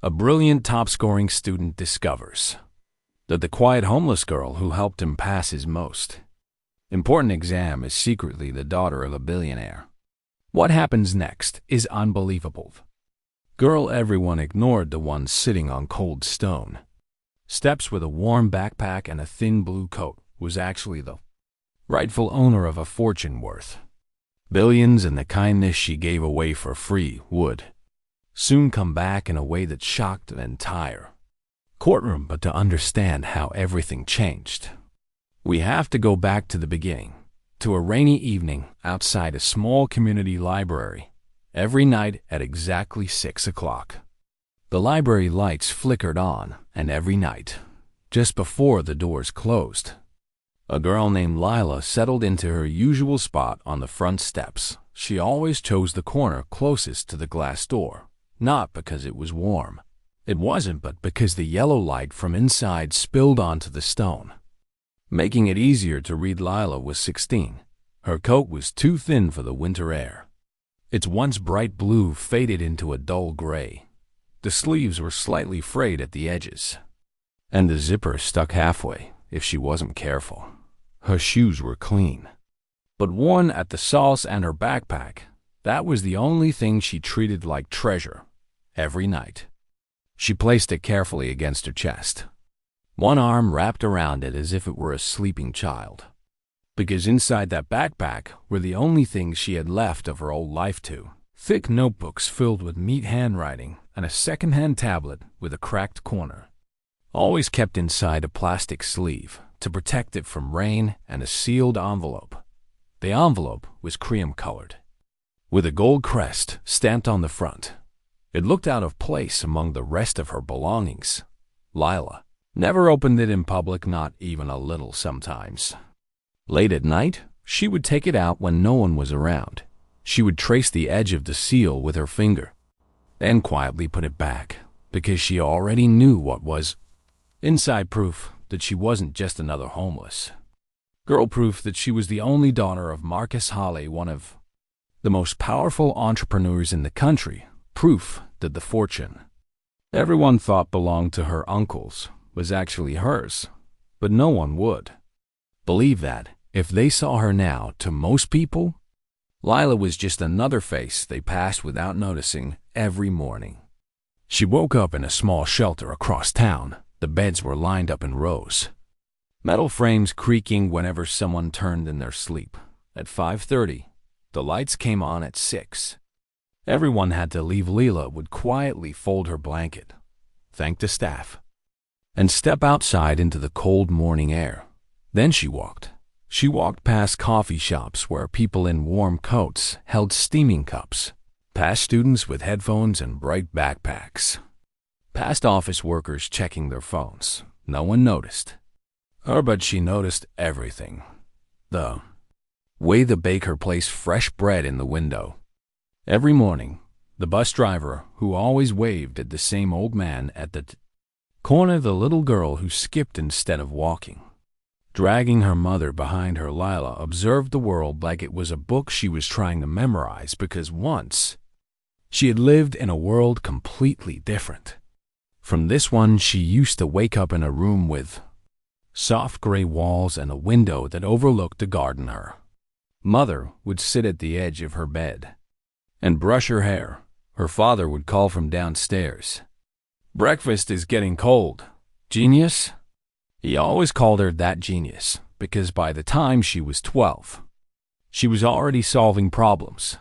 A brilliant top-scoring student discovers that the quiet homeless girl who helped him pass his most important exam is secretly the daughter of a billionaire. What happens next is unbelievable. Girl everyone ignored, the one sitting on cold stone steps with a warm backpack and a thin blue coat, was actually the rightful owner of a fortune worth billions, and the kindness she gave away for free would soon come back in a way that shocked the entire courtroom. But to understand how everything changed, we have to go back to the beginning, to a rainy evening outside a small community library. Every night at exactly 6 o'clock, the library lights flickered on, and every night, just before the doors closed, a girl named Lila settled into her usual spot on the front steps. She always chose the corner closest to the glass door, not because it was warm. It wasn't, but because the yellow light from inside spilled onto the stone, making it easier to read. Lila was 16. Her coat was too thin for the winter air. Its once bright blue faded into a dull gray. The sleeves were slightly frayed at the edges, and the zipper stuck halfway if she wasn't careful. Her shoes were clean, but worn at the soles, and her backpack, that was the only thing she treated like treasure. Every night, she placed it carefully against her chest, one arm wrapped around it as if it were a sleeping child, because inside that backpack were the only things she had left of her old life: two thick notebooks filled with neat handwriting and a second-hand tablet with a cracked corner, always kept inside a plastic sleeve to protect it from rain, and a sealed envelope. The envelope was cream-colored, with a gold crest stamped on the front. It looked out of place among the rest of her belongings. Lila never opened it in public, not even a little. Sometimes, late at night, she would take it out when no one was around. She would trace the edge of the seal with her finger, then quietly put it back, because she already knew what was inside: proof that she wasn't just another homeless girl, proof that she was the only daughter of Marcus Holley, one of the most powerful entrepreneurs in the country, proof that the fortune everyone thought belonged to her uncles was actually hers. But no one would believe that if they saw her now. To most people, Lila was just another face they passed without noticing every morning. She woke up in a small shelter across town. The beds were lined up in rows, metal frames creaking whenever someone turned in their sleep. At 5:30, the lights came on. At 6, everyone had to leave. Lila would quietly fold her blanket, thank the staff, and step outside into the cold morning air. Then she walked. She walked past coffee shops where people in warm coats held steaming cups, past students with headphones and bright backpacks, past office workers checking their phones. No one noticed her, but she noticed everything. The way the baker placed fresh bread in the window every morning, the bus driver who always waved at the same old man at the corner, the little girl who skipped instead of walking, dragging her mother behind her. Lila observed the world like it was a book she was trying to memorize, because once she had lived in a world completely different from this one. She used to wake up in a room with soft gray walls and a window that overlooked the garden. Her mother would sit at the edge of her bed and brush her hair. Her father would call from downstairs, "Breakfast is getting cold, genius." He always called her that, genius, because by the time she was 12, she was already solving problems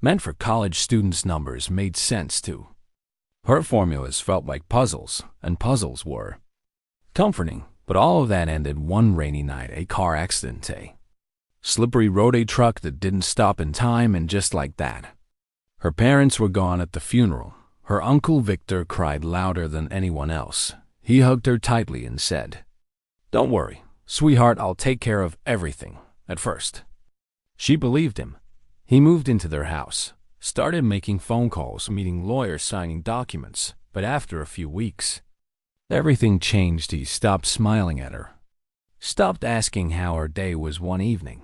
meant for college students. Numbers made sense too. Her formulas felt like puzzles, and puzzles were comforting. But all of that ended one rainy night. A car accident, a slippery road, a truck that didn't stop in time, and just like that, her parents were gone at the funeral. Her uncle Victor cried louder than anyone else. He hugged her tightly and said, "Don't worry, sweetheart, I'll take care of everything." At first, she believed him. He moved into their house, started making phone calls, meeting lawyers, signing documents. But after a few weeks, everything changed. He stopped smiling at her, stopped asking how her day was. One evening,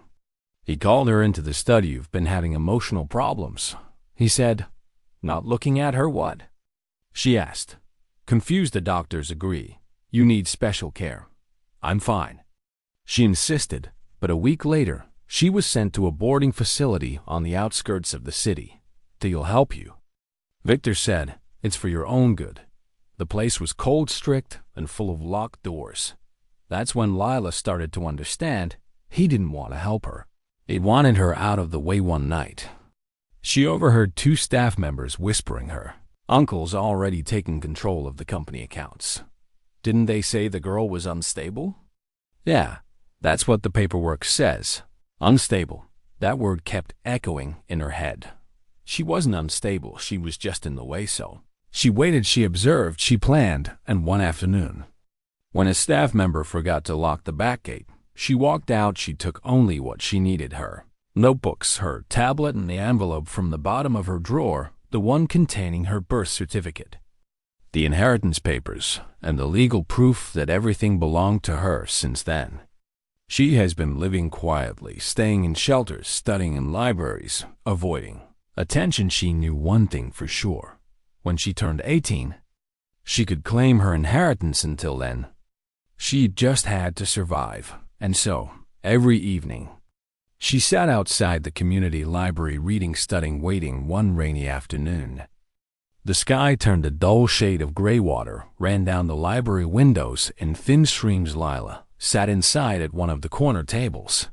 he called her into the study. "You've been having emotional problems," he said, not looking at her. "What?" she asked. Confused, the doctors agree. You need special care. I'm fine. She insisted, but a week later, she was sent to a boarding facility on the outskirts of the city. They'll help you. Victor said, it's for your own good. The place was cold, strict, and full of locked doors. That's when Lila started to understand he didn't want to help her. He wanted her out of the way one night. She overheard two staff members whispering her. Uncle's already taken control of the company accounts. Didn't they say the girl was unstable? Yeah, that's what the paperwork says. Unstable. That word kept echoing in her head. She wasn't unstable, she was just in the way so. She waited, she observed, she planned, and one afternoon, when a staff member forgot to lock the back gate, she walked out. She took only what she needed: her notebooks, her tablet, and the envelope from the bottom of her drawer, the one containing her birth certificate, the inheritance papers, and the legal proof that everything belonged to her. Since then, she has been living quietly, staying in shelters, studying in libraries, avoiding attention. She knew one thing for sure. When she turned 18, she could claim her inheritance. Until then, she just had to survive. And so, every evening, she sat outside the community library reading, studying, waiting. One rainy afternoon, the sky turned a dull shade of gray. Water ran down the library windows in thin streams. Lila sat inside at one of the corner tables,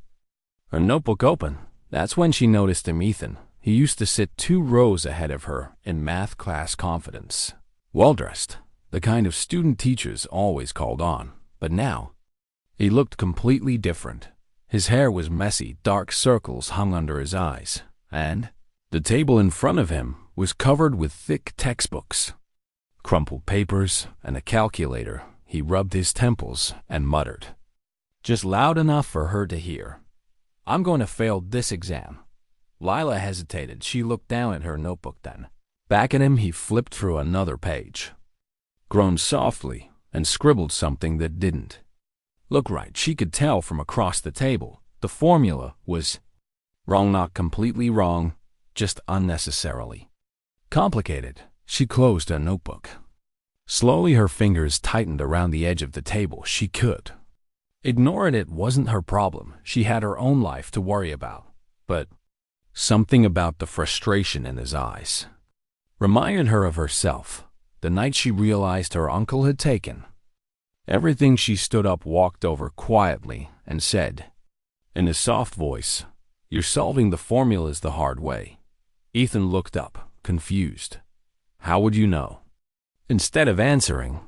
her notebook open. That's when she noticed him, Ethan. He used to sit 2 rows ahead of her in math class, confidence, well-dressed, the kind of student teachers always called on. But now, he looked completely different. His hair was messy, dark circles hung under his eyes, and the table in front of him was covered with thick textbooks, crumpled papers, and a calculator. He rubbed his temples and muttered, just loud enough for her to hear, I'm going to fail this exam. Lila hesitated. She looked down at her notebook. Then, back at him, he flipped through another page, groaned softly, and scribbled something that didn't look right. She could tell from across the table. The formula was wrong, not completely wrong, just unnecessarily complicated. She closed her notebook. Slowly, her fingers tightened around the edge of the table. She could ignore it. It wasn't her problem. She had her own life to worry about. But something about the frustration in his eyes reminded her of herself. The night she realized her uncle had taken everything, she stood up, walked over quietly, and said, in a soft voice, you're solving the formulas the hard way. Ethan looked up, confused. How would you know? Instead of answering,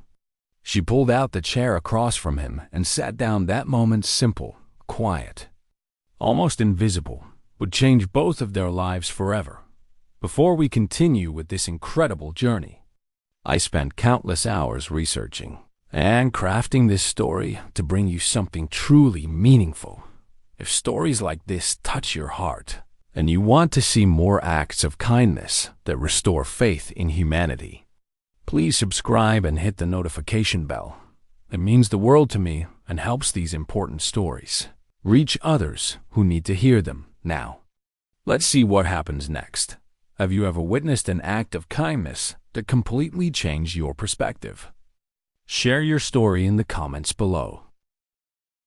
she pulled out the chair across from him and sat down. That moment, simple, quiet, almost invisible, would change both of their lives forever. Before we continue with this incredible journey, I spent countless hours researching and crafting this story to bring you something truly meaningful. If stories like this touch your heart, and you want to see more acts of kindness that restore faith in humanity, please subscribe and hit the notification bell. It means the world to me and helps these important stories reach others who need to hear them. Now, let's see what happens next. Have you ever witnessed an act of kindness that completely changed your perspective? Share your story in the comments below.